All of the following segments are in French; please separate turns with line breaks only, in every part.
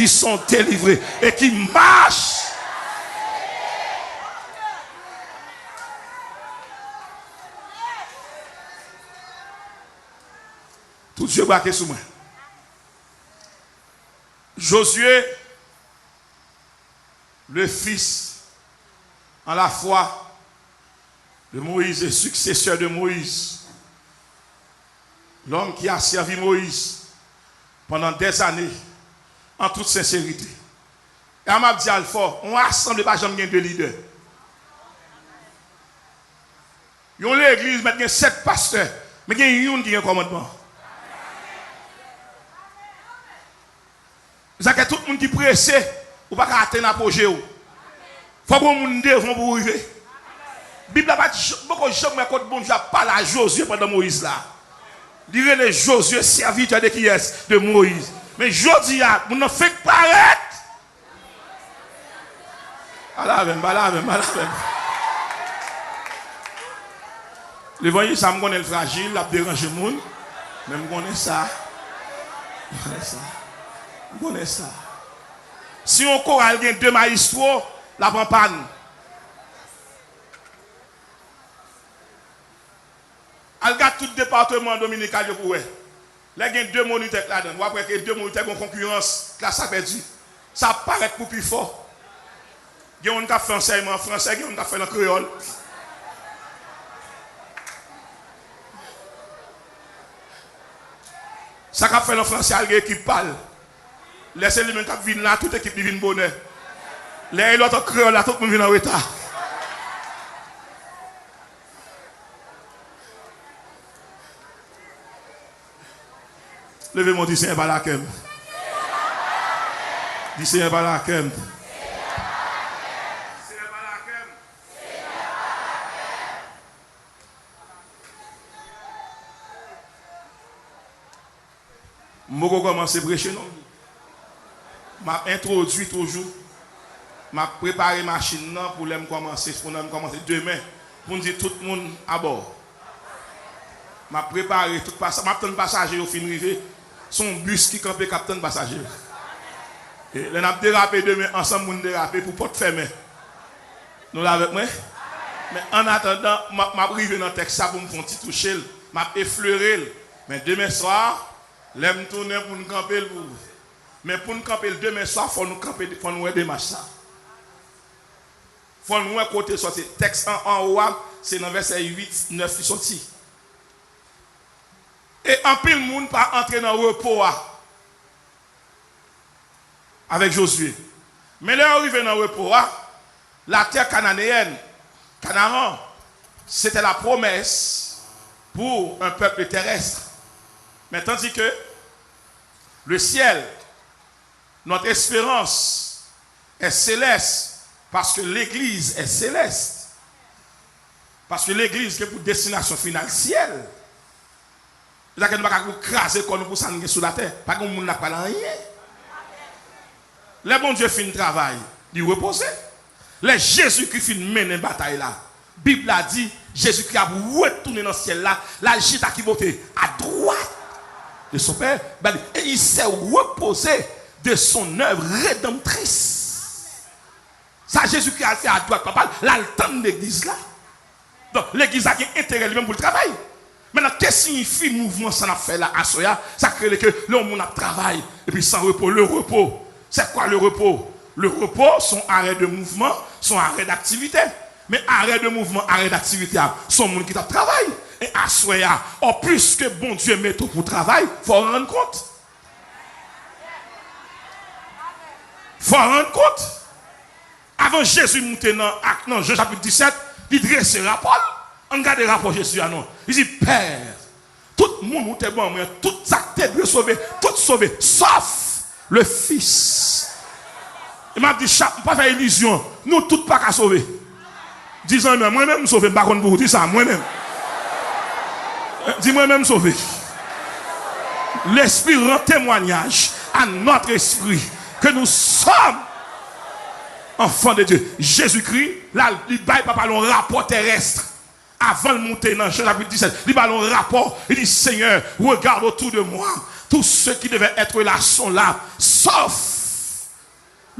qui sont délivrés et qui marchent. Tout Dieu braqué sous moi. Josué, le fils en la foi de Moïse et successeur de Moïse, l'homme qui a servi Moïse pendant des années en toute sincérité. Et on m'a dit Alpha, on rassemble pas jamais de leaders. Il y a l'église, maintenant 7 pasteurs, mais il y a une qui a un commandement. C'est que tout le monde qui est pressé, ou pas atteindre l'apogée. Il faut que le monde devant pour arriver. La Bible a dit beaucoup de gens qui bon Dieu parle à Josué pendant Moïse là. Il dit les Josué serviteur de qui est de Moïse. Mais Josué, vous ne faites pas arrêter. L'évangile, ça me connaît fragile, la dérange le monde. Mais je connais ça. Je connais ça. Si on chorale gagne 2 maestros, la prend panne. Elle garde tout le département dominical de Pouet. Là, il y a 2 moniteurs là-dedans. Ou après que 2 moniteurs en concurrence, là, ça perdu. Ça paraît pour plus fort. Il y a un qui fait enseignement français, il y a un qui fait en créole. Ça qui fait en français, il y a une équipe qui parle. Laissez-les même qui viennent là, toute l'équipe vient bonheur. Les autres créoles là, tout le monde vient en retard. Levez-moi, dis Seigneur Balakem. Dis Seigneur Balakem. Je vais commencer à prêcher. Je introduit toujours. Je prépare la machine pour commencer demain. Pour dire tout le monde à bord. Je prépare tout passage. Je suis passager au fin arrivé. Son bus qui campe capitaine passager. Et nous avons dérapé demain ensemble, nous déraper pour pas te fermer. Nous l'avons avec moi. Mais en attendant, je arrive dans le texte pour me faire un petit toucher. Je effleurer. Mais demain soir, je vais tourner pour nous camper. Mais pour nous camper demain soir, il faut nous camper, il faut nous démarcher ça. Il faut nous côté sorti. Texte en haut, c'est dans verset 8, 9 qui sorti. Et en pile le monde pas entrer dans le repos avec Josué. Mais là, arrivé dans le repos, la terre cananéenne, Canaan, c'était la promesse pour un peuple terrestre. Mais tandis que le ciel, notre espérance est céleste parce que l'église est céleste. Parce que l'église est pour destination finale ciel. Là que nous pas craser comme pour s'ennuyer sur la terre, pas que monde n'a pas rien. Le bon Dieu fait un travail, il repose. Le Jésus-Christ fait mener une bataille là. La Bible a dit Jésus-Christ a retourné dans le ciel là, la gita qui votait à droite de son Père, et il s'est reposé de son œuvre rédemptrice. Ça Jésus-Christ a fait à droite, papa, là le temps de l'église là. Donc l'église a un intérêt lui-même pour le travail. Maintenant, qu'est-ce que signifie le mouvement ça a fait là à Soya? Ça crée que le monde travaille et puis sans repos. Le repos, c'est quoi le repos? Le repos, son arrêt de mouvement, son arrêt d'activité. Mais arrêt de mouvement, arrêt d'activité, son monde qui travaille. Et à Soya, en plus que bon Dieu met tout pour travail, il faut rendre compte. Il faut rendre compte. Avant Jésus monter dans Jean chapitre 17, il dresse un rapport. On regarde le rapport Jésus à nous. Il dit, Père, tout le monde est bon, tout ça est sauvé, tout sauvé, sauf le Fils. Il m'a dit, pas faire illusion, nous tous pas qu'à sauver. Disons, moi-même sauvé, je ne sais pas pour vous dire ça, moi-même. Dis moi-même sauvé. L'Esprit rend témoignage à notre esprit que nous sommes enfants de Dieu. Jésus-Christ, là, il baille pas un rapport terrestre. Avant de monter dans Jean chapitre 17, il a un rapport, il dit Seigneur, regarde autour de moi, tous ceux qui devaient être là sont là, sauf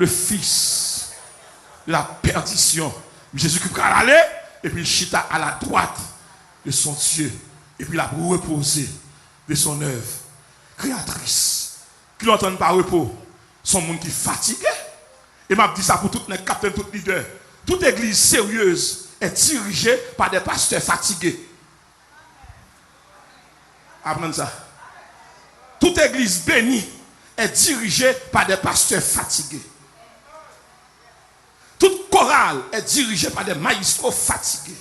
le fils de la perdition. Jésus-Christ va aller, et puis il chita à la droite de son Dieu, et puis il a reposé de son œuvre créatrice. Qui n'entendent pas repos, sont monde qui fatigué. Et m'a dit ça pour tout les capitaines, tout leader. Toute église sérieuse est dirigée par des pasteurs fatigués. Apprenez ça. Toute église bénie est dirigée par des pasteurs fatigués. Toute chorale est dirigée par des maestros fatigués.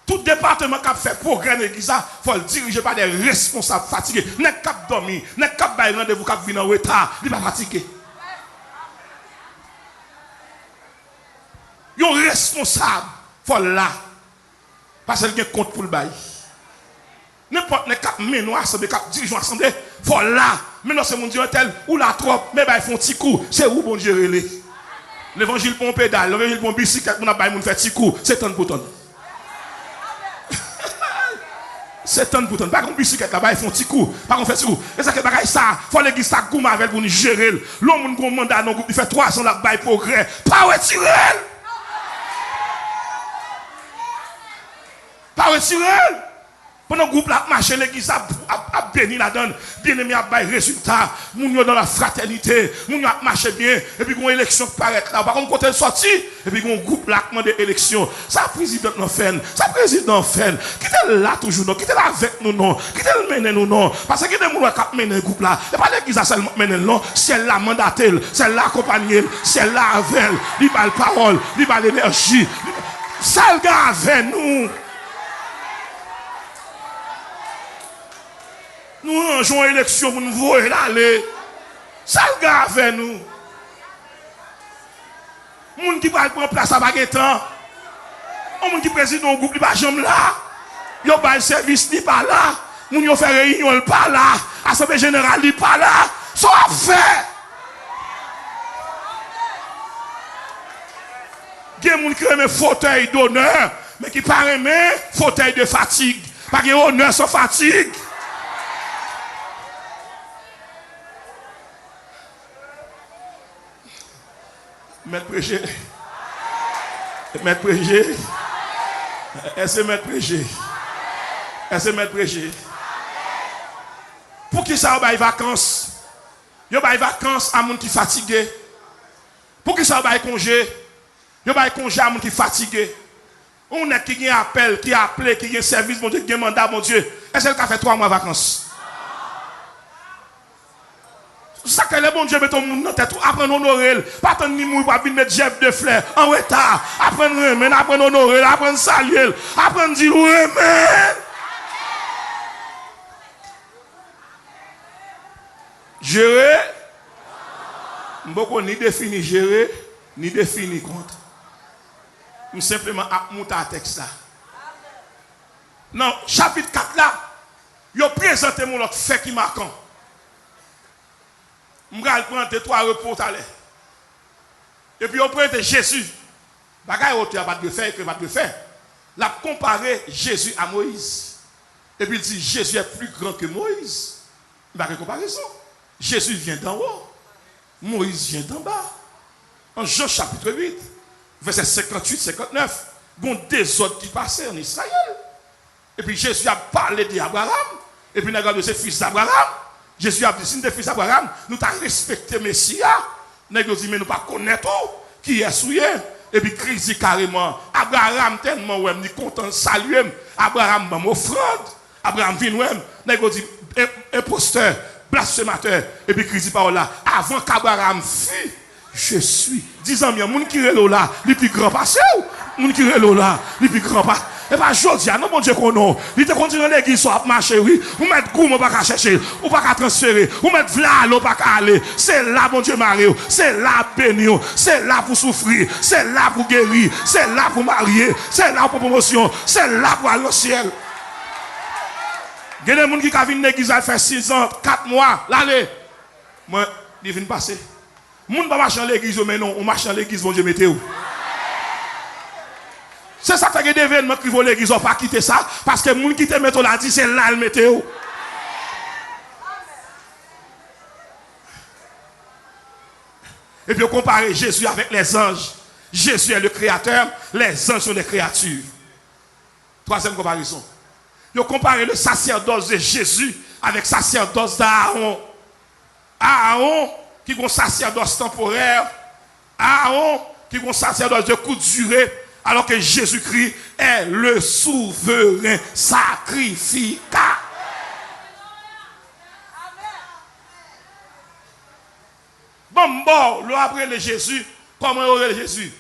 Tout département qui a fait progrès dans l'église, il faut le diriger par des responsables fatigués. N'est pas dormir, n'est pas bailler rendez-vous qui vient en retard, il n'est pas fatigué. Il y a un responsable, il faut là. Parce qu'il y a un compte pour le bail. N'importe quel cap menou assemblée, cap dirigeant assemblée, il faut là. Maintenant c'est mon Dieu tel ou la trop, mais ils font petit coup. C'est où bon Dieu relais. L'évangile pour un pédale, l'évangile pour un bicyclette, on a bail mon fait petit coup, c'est ton bouton. C'est ton bouton. Pas qu'on bicyclette là-bas, ils font petit coup, pas qu'on fait petit coup. Et ça que bagaille ça, faut l'église ça goum avec pour nous gérer. L'homme qui mandat dans groupe, il fait 300 là bail progrès, pas retirer. Pas retirer. Pendant le groupe là marcher l'église a béni la donne, bien aimé a bail résultat, moun yo dans la fraternité, moun yo a marché bien et puis gon élection paraît là, par contre côté sorti et puis gon groupe là demande élection. Ça président non fait, ça président fait. Qui était là toujours non, qui était là avec nous non, qui était mener nous non parce que des moun qui mener groupe là, et pas l'église seulement mener non, c'est là mandaté, c'est là accompagné, c'est là avec, il va la parole, il va l'énergie. Ça le gars avec nous. Nous rangeons l'élection pour nous voir aller. Ça le gars avec nous. Les gens qui prennent place à Baguetan. Les gens qui président au groupe, ils ne sont pas là. Ils n'ont pas le service, ils ne sont pas là. Les gens qui font réunion, ils ne sont pas là. L'Assemblée générale, ils ne sont pas là. Ça a fait. Il y a des gens qui aiment fauteuil d'honneur, mais qui ne pas aimer fauteuil de fatigue. Parce que honneur sans fatigue. Maître prêcher. Maître prêcher. Est-ce que maître prêcher? Est-ce que maître prêcher? Pour qui ça va y vacances? Il y a des vacances à gens qui sont fatigués. Pour qui ça va y congé? Il y a des congés à gens qui sont fatigués. On a qui a appel, qui a appelé, qui a service, mon Dieu, qui a mandat, mon Dieu. Est-ce qu'elle a fait 3 mois de vacances? Ça que les bons Dieu mettent au monde dans tête, apprendre à honorer, pas tant ni mourir pour venir mettre Jeff de fleurs en retard, apprendre à remettre, apprendre à honorer, apprendre à saluer, apprendre à dire remettre. Gérer, beaucoup ni défini gérer, ni défini contre. Nous simplement monter à texte là. Non, chapitre 4 là, il a présenté mon autre fait qui marquant. Je vais prendre 3 repos tout à l'heure. Et puis on prend Jésus. Bagaille autre pas de faire que pas de faire. La comparer Jésus à Moïse. Et puis il dit Jésus est plus grand que Moïse. Il n'y a pas de comparaison. Jésus vient d'en haut. Moïse vient d'en bas. En Jean chapitre 8, verset 58-59, il y a des autres qui passaient en Israël. Et puis Jésus a parlé d'Abraham. Et puis il a regardé ses fils d'Abraham. Jésus a dit, si nous sommes fils d'Abraham, nous avons respecté le Messia. Nous avons dit, mais nous ne connaissons pas qui est souillé. Et puis, Christ dit carrément, Abraham tellement, ouais, nous content saluer. Abraham m'a offrande. Abraham vient, nous avons dit, imposteur, blasphémateur. Et puis, Christ dit, par là, avant qu'Abraham fût, je suis. 10 ans, il y a des gens qui sont là, les plus grands passés. Les gens qui sont là, les plus grands passés. Et pas aujourd'hui, non, bon Dieu qu'on a. Il te continue l'église, soit marcher, oui. Ou mettre goût, on va pas chercher. Ou pas transférer. Ou mettre v'là, on pas aller. C'est là, bon Dieu, marié. C'est là, béni. C'est là pour souffrir. C'est là pour guérir. C'est là pour marier. C'est là pour promotion. C'est là pour aller au ciel. Il y a des gens qui viennent l'église, elle fait 6 ans, 4 mois. L'allez. Moi, ils viennent passer. Les gens ne marchent pas dans l'église, mais non, on marche dans l'église, bon Dieu, mettez-vous. C'est ça qui fait que des événements qui vont l'église, ils n'ont pas quitté ça. Parce que les gens qui te mettent là, dit c'est là le météo. Et puis, comparer Jésus avec les anges. Jésus est le créateur, les anges sont des créatures. Troisième comparaison. Ils ont comparé le sacerdoce de Jésus avec le sacerdoce d'Aaron. Aaron, qui est un sacerdoce temporaire. Aaron, qui est un sacerdoce de courte durée. Alors que Jésus-Christ est le souverain sacrificateur. Bon, après le Jésus, comment on le Jésus?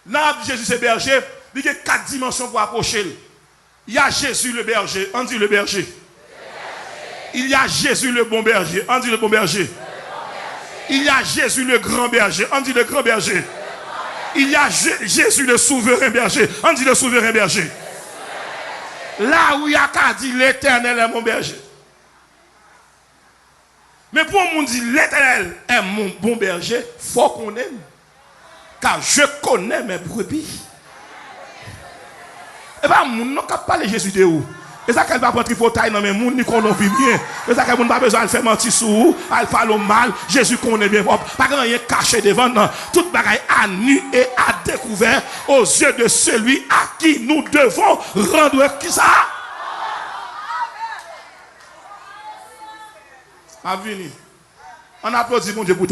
Là, Jésus c'est berger, il y a 4 dimensions pour approcher. Il y a Jésus le berger, on dit le berger. Il y a Jésus le bon berger, on dit le bon berger. Il y a Jésus le grand berger, on dit le grand berger. Il y a Jésus le souverain berger, on dit le souverain berger. Là où il y a qu'à dire l'Éternel est mon berger. Mais pour on dit l'Éternel est mon bon berger, il faut qu'on aime. Car je connais mes brebis. Et bien, mon n'a pas parlé Jésus de où? Et ça qu'elle va prendre tripotaille dans mes moun ni qu'on vit bien. Et ça qu'elle n'a pas besoin de faire mentir sur vous, elle parle mal, Jésus connaît bien propre. Pas rien caché devant nous. Toute bagaille à nu et à découvert aux yeux de celui à qui nous devons rendre qui ça? Avini. On applaudit mon Dieu pour